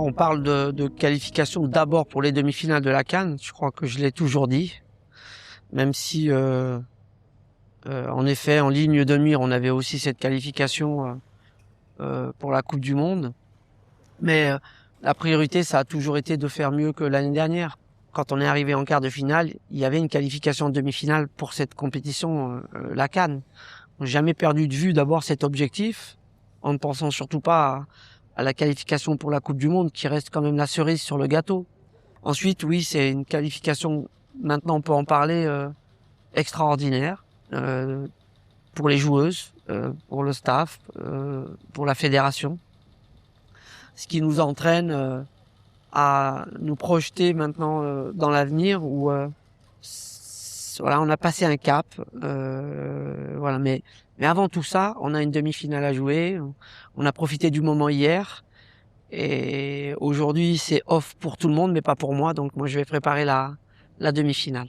On parle de qualification d'abord pour les demi-finales de la CAN. Je crois que je l'ai toujours dit. Même si, en effet, en ligne de mire, on avait aussi cette qualification pour la Coupe du Monde. Mais la priorité, ça a toujours été de faire mieux que l'année dernière. Quand on est arrivé en quart de finale, il y avait une qualification en demi-finale pour cette compétition, la CAN. On n'a jamais perdu de vue d'abord cet objectif, en ne pensant surtout pas à la qualification pour la Coupe du Monde, qui reste quand même la cerise sur le gâteau. Ensuite, oui, c'est une qualification, maintenant on peut en parler, extraordinaire, pour les joueuses, pour le staff, pour la fédération. Ce qui nous entraîne à nous projeter maintenant dans l'avenir où voilà, on a passé un cap, voilà, mais avant tout ça, on a une demi-finale à jouer, on a profité du moment hier, et aujourd'hui c'est off pour tout le monde, mais pas pour moi, donc moi je vais préparer la demi-finale.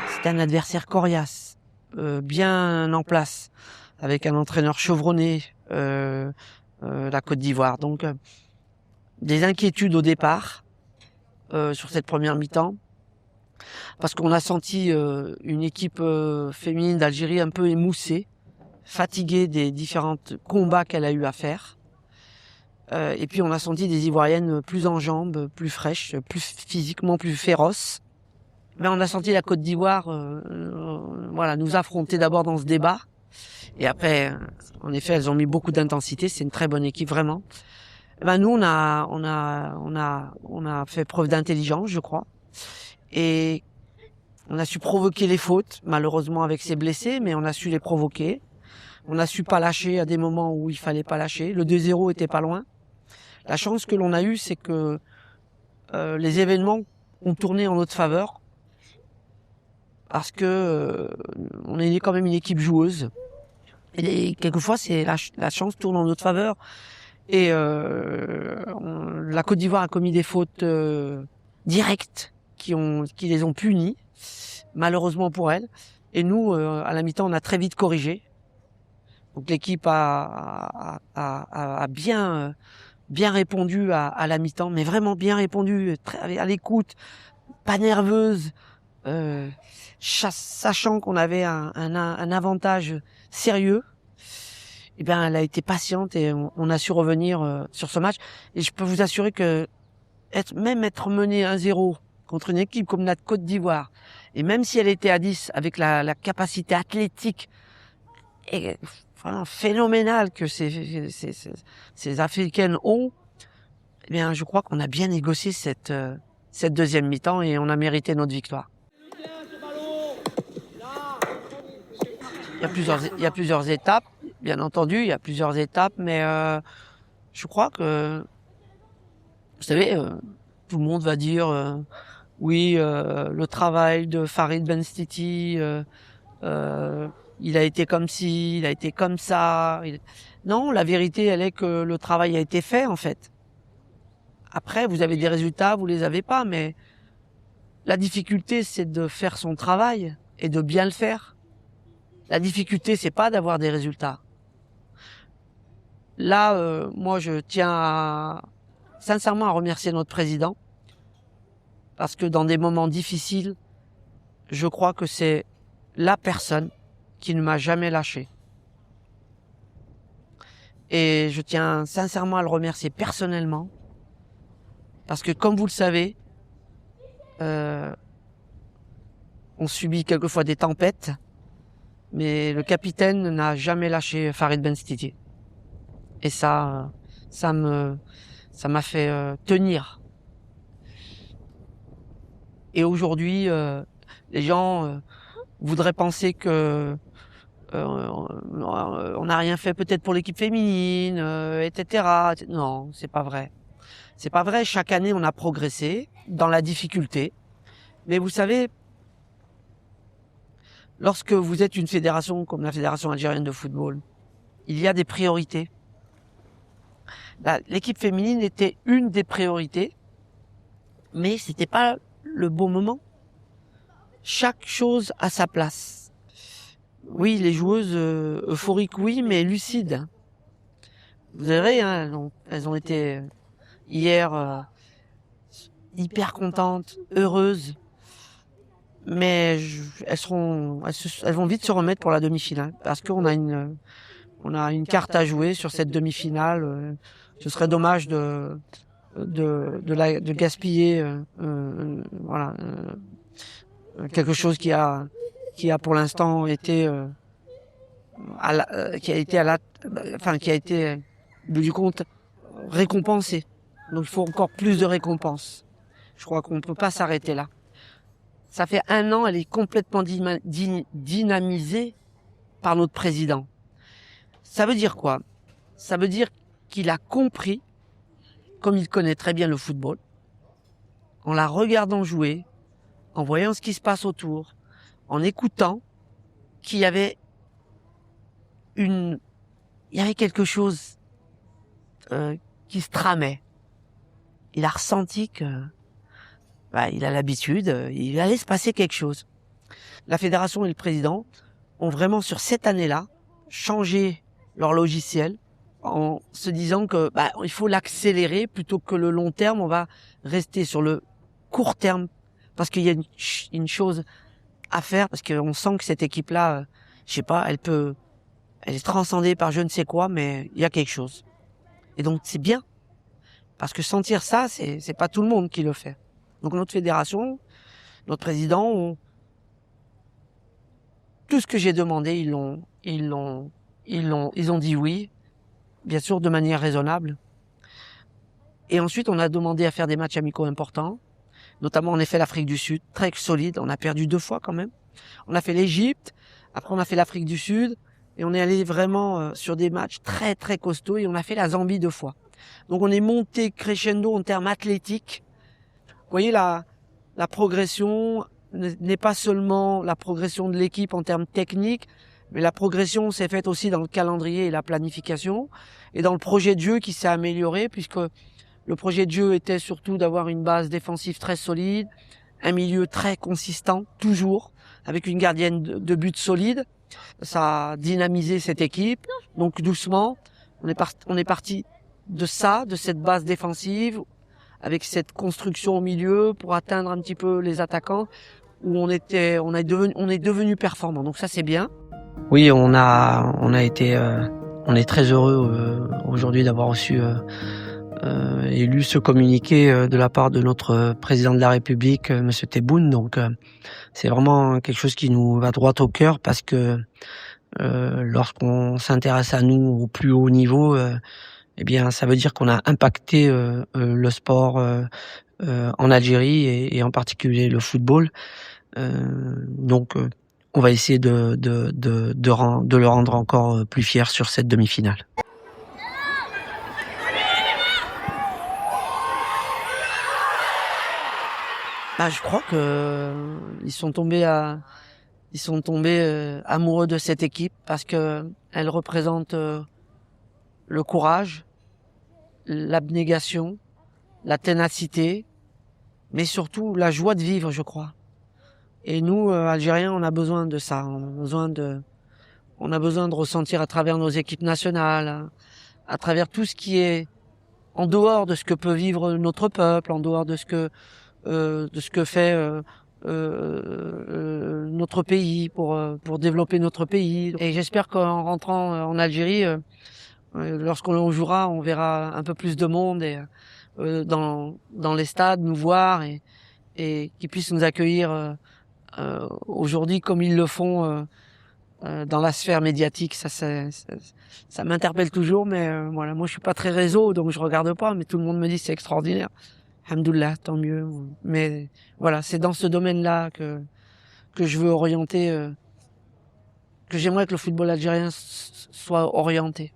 C'est un adversaire coriace, bien en place, avec un entraîneur chevronné, la Côte d'Ivoire, donc des inquiétudes au départ sur cette première mi-temps, parce qu'on a senti une équipe féminine d'Algérie un peu émoussée, fatiguée des différents combats qu'elle a eu à faire. Et puis on a senti des Ivoiriennes plus en jambes, plus fraîches, plus physiquement plus féroces. Mais on a senti la Côte d'Ivoire voilà, nous affronter d'abord dans ce débat. Et après, en effet, elles ont mis beaucoup d'intensité. C'est une très bonne équipe, vraiment. Ben nous, on a fait preuve d'intelligence, je crois. Et on a su provoquer les fautes, malheureusement avec ces blessés, mais on a su les provoquer. On a su pas lâcher à des moments où il fallait pas lâcher. Le 2-0 était pas loin. La chance que l'on a eue, c'est que les événements ont tourné en notre faveur. Parce que on est quand même une équipe joueuse. Et quelquefois, c'est la chance tourne en notre faveur. Et la Côte d'Ivoire a commis des fautes directes qui les ont punies, malheureusement pour elles. Et nous, à la mi-temps, on a très vite corrigé. Donc l'équipe a bien répondu à la mi-temps, mais vraiment bien répondu, très à l'écoute, pas nerveuse, sachant qu'on avait un avantage sérieux. Eh bien, elle a été patiente et on a su revenir sur ce match. Et je peux vous assurer que être mené 1-0 contre une équipe comme la Côte d'Ivoire, et même si elle était à 10 avec la capacité athlétique et vraiment phénoménale que ces Africaines ont, eh bien, je crois qu'on a bien négocié cette deuxième mi-temps et on a mérité notre victoire. Il y a plusieurs étapes, bien entendu, il y a plusieurs étapes, mais je crois que, vous savez, tout le monde va dire oui, le travail de Farid Benstiti, il a été comme ci, il a été comme ça. Non, la vérité, elle est que le travail a été fait, en fait. Après, vous avez des résultats, vous les avez pas, mais la difficulté, c'est de faire son travail et de bien le faire. La difficulté, c'est pas d'avoir des résultats. Là, moi, je tiens sincèrement à remercier notre président, parce que dans des moments difficiles, je crois que c'est la personne qui ne m'a jamais lâché. Et je tiens sincèrement à le remercier personnellement, parce que comme vous le savez, on subit quelquefois des tempêtes, mais le capitaine n'a jamais lâché Farid Benstiti. Et ça m'a fait tenir. Et aujourd'hui, les gens voudraient penser que on n'a rien fait peut-être pour l'équipe féminine, etc. Non, c'est pas vrai. C'est pas vrai. Chaque année, on a progressé dans la difficulté. Mais vous savez, lorsque vous êtes une fédération comme la Fédération algérienne de football, il y a des priorités. L'équipe féminine était une des priorités, mais c'était pas le bon moment. Chaque chose a sa place. Oui, les joueuses euphoriques, oui, mais lucides. Vous verrez, hein, elles ont été hier hyper contentes, heureuses. Mais elles vont vite se remettre pour la demi-finale parce qu'on a une carte à jouer sur cette demi-finale. Ce serait dommage de gaspiller quelque chose qui a pour l'instant été qui a été du compte récompensé. Donc il faut encore plus de récompenses. Je crois qu'on ne peut pas s'arrêter là. Ça fait 1 an, elle est complètement dynamisée par notre président. Ça veut dire quoi? Ça veut dire qu'il a compris, comme il connaît très bien le football, en la regardant jouer, en voyant ce qui se passe autour, en écoutant, qu'il y avait quelque chose qui se tramait. Il a ressenti que il a l'habitude, il allait se passer quelque chose. La fédération et le président ont vraiment, sur cette année-là, changé leur logiciel en se disant que il faut l'accélérer plutôt que le long terme. On va rester sur le court terme parce qu'il y a une chose à faire, parce qu'on sent que cette équipe-là, je sais pas, elle est transcendée par je ne sais quoi, mais il y a quelque chose. Et donc c'est bien, parce que sentir ça, c'est pas tout le monde qui le fait. Donc notre fédération, notre président, tout ce que j'ai demandé, ils ont dit oui, bien sûr de manière raisonnable. Et ensuite, on a demandé à faire des matchs amicaux importants, notamment en effet l'Afrique du Sud, très solide. On a perdu 2 fois quand même. On a fait l'Égypte, après on a fait l'Afrique du Sud, et on est allé vraiment sur des matchs très très costauds, et on a fait la Zambie 2 fois. Donc on est monté crescendo en termes athlétiques. Vous voyez, la progression n'est pas seulement la progression de l'équipe en termes techniques, mais la progression s'est faite aussi dans le calendrier et la planification, et dans le projet de jeu qui s'est amélioré, puisque le projet de jeu était surtout d'avoir une base défensive très solide, un milieu très consistant, toujours, avec une gardienne de but solide. Ça a dynamisé cette équipe. Donc doucement, on est parti de cette base défensive, avec cette construction au milieu pour atteindre un petit peu les attaquants, où on est devenu performant. Donc ça c'est bien. Oui, on est très heureux aujourd'hui d'avoir reçu et lu ce communiqué de la part de notre président de la République, Monsieur Tebboune. Donc c'est vraiment quelque chose qui nous va droit au cœur, parce que lorsqu'on s'intéresse à nous au plus haut niveau, eh bien ça veut dire qu'on a impacté le sport en Algérie, et en particulier le football. Donc on va essayer de le rendre encore plus fier sur cette demi-finale. Je crois que ils sont tombés amoureux de cette équipe, parce que elle représente le courage, l'abnégation, la ténacité, mais surtout la joie de vivre, je crois. Et nous, Algériens, on a besoin de ça. On a besoin de ressentir à travers nos équipes nationales, à travers tout ce qui est en dehors de ce que peut vivre notre peuple, en dehors de ce que fait notre pays pour développer notre pays. Et j'espère qu'en rentrant en Algérie, lorsqu'on jouera, on verra un peu plus de monde et dans les stades, nous voir, et qu'ils puissent nous accueillir aujourd'hui comme ils le font dans la sphère médiatique. Ça m'interpelle toujours, mais voilà, moi je suis pas très réseau, donc je regarde pas, mais tout le monde me dit c'est extraordinaire. Alhamdoulilah, tant mieux. Mais voilà, c'est dans ce domaine-là que je veux orienter, que j'aimerais que le football algérien soit orienté.